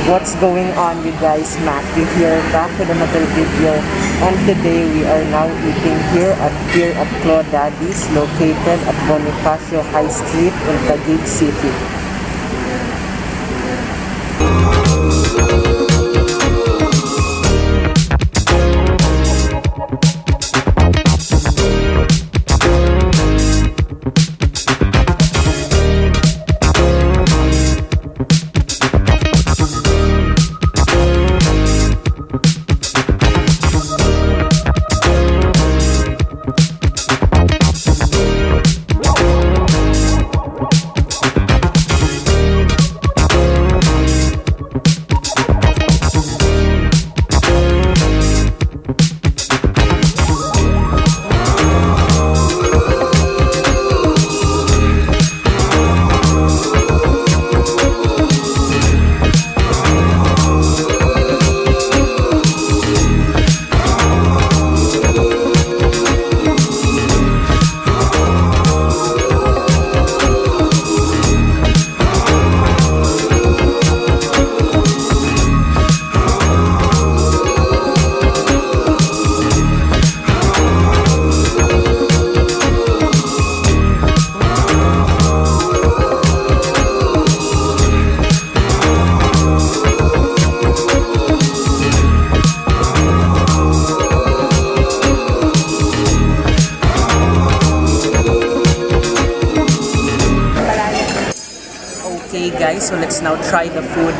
What's going on, you guys? Matthew here, back with another video, and today we are now eating here at Pier at Clawdaddy's, located at Bonifacio High Street in Taguig City. Okay guys, so let's now try the food.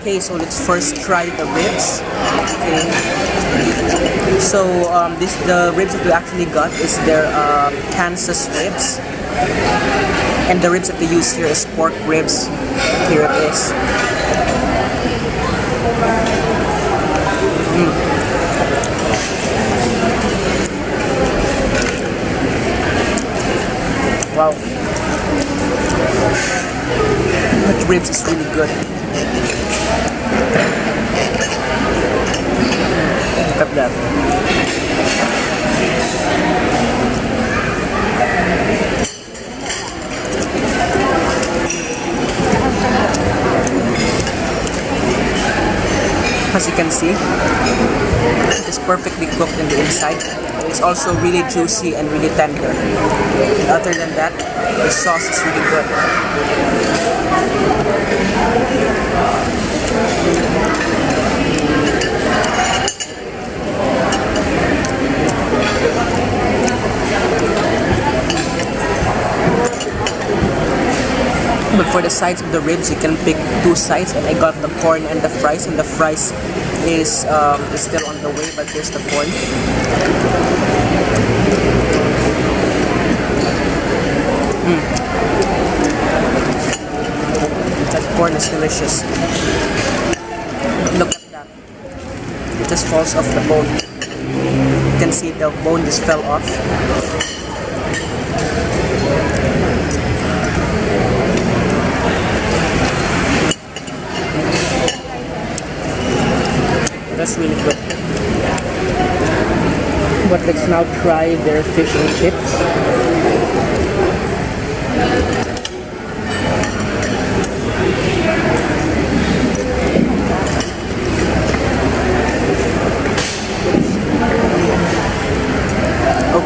Okay, so let's first try the ribs. Okay, so the ribs that we actually got is their Kansas ribs, and the ribs that they use here is pork ribs. Here it is. Wow. The ribs is really good. Look at that. As you can see, it is perfectly cooked in the inside. It's also really juicy and really tender. And other than that, the sauce is really good. But for the sides of the ribs, you can pick two sides, and I got the corn and the fries, and the fries is still on the way, but here's the corn. That corn is delicious. Look at that. It just falls off the bone. You can see the bone just fell off. That's really good. But let's now try their fish and chips.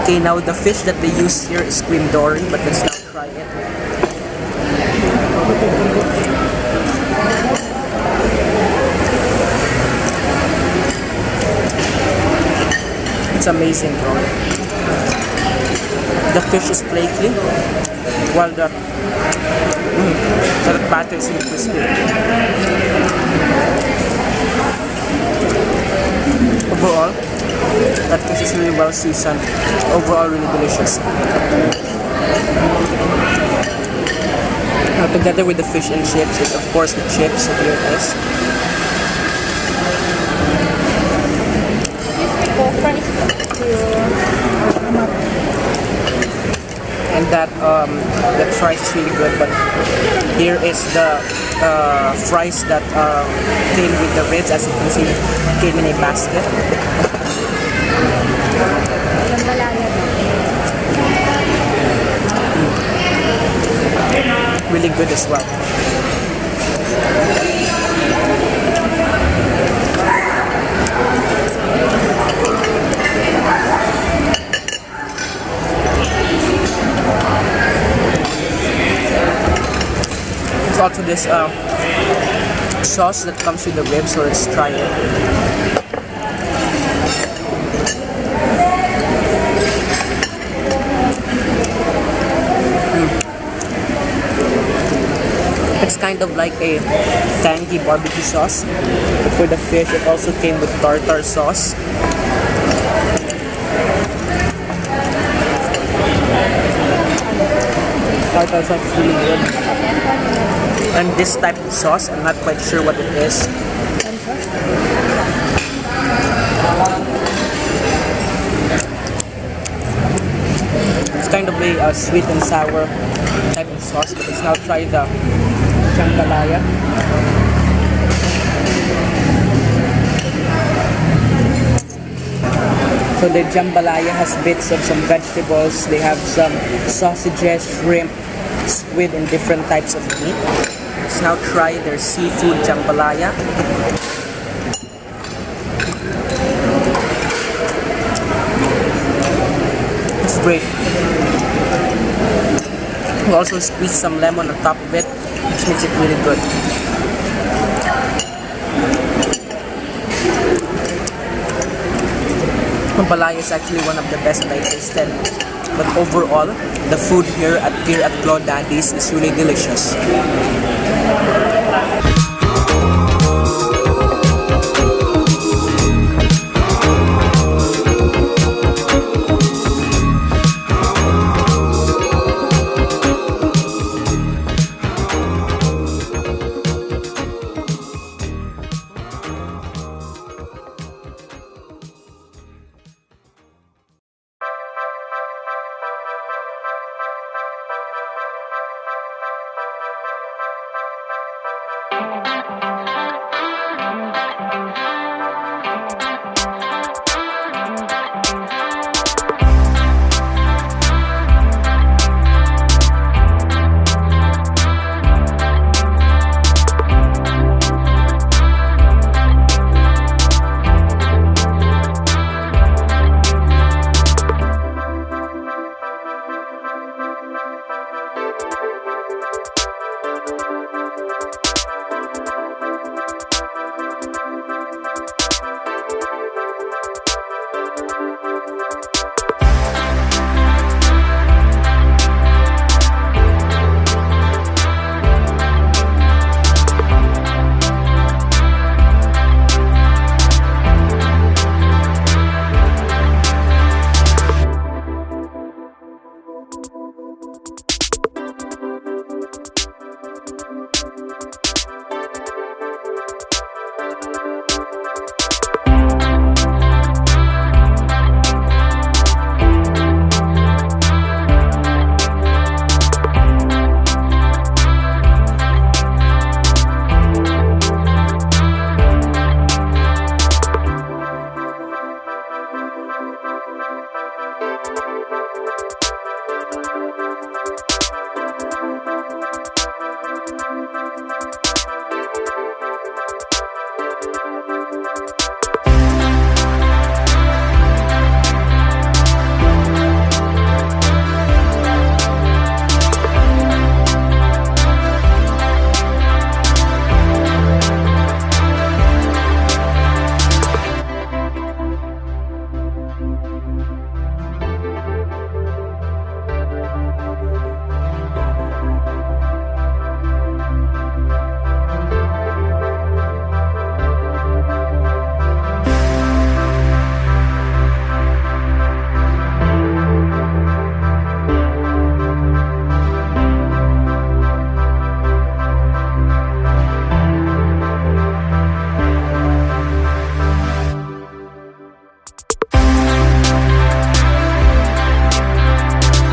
Okay, now the fish that they use here is cream dory, but let's now try it. It's amazing, bro. The fish is flaky, while the batter is really crispy. Overall, that fish is really well seasoned. Overall, really delicious. Now, together with the fish and chips is, of course, the chips. So here it is. And that fries is really good, but here is the fries that came with the ribs. As you can see, came in a basket. Jambalaya. Really good as well. There's also this sauce that comes with the ribs, so let's try it. It's kind of like a tangy barbecue sauce. But for the fish, it also came with tartar sauce. Tartar sauce is really good. And this type of sauce, I'm not quite sure what it is. It's kind of a sweet and sour type of sauce, but let's now try the jambalaya. So the jambalaya has bits of some vegetables. They have some sausages, shrimp, squid, and different types of meat. Let's now try their seafood jambalaya. It's great. We'll also squeeze some lemon on top of it, which makes it really good. Jambalaya is actually one of the best I tasted. But overall, the food here at Pier at Clawdaddy's is really delicious.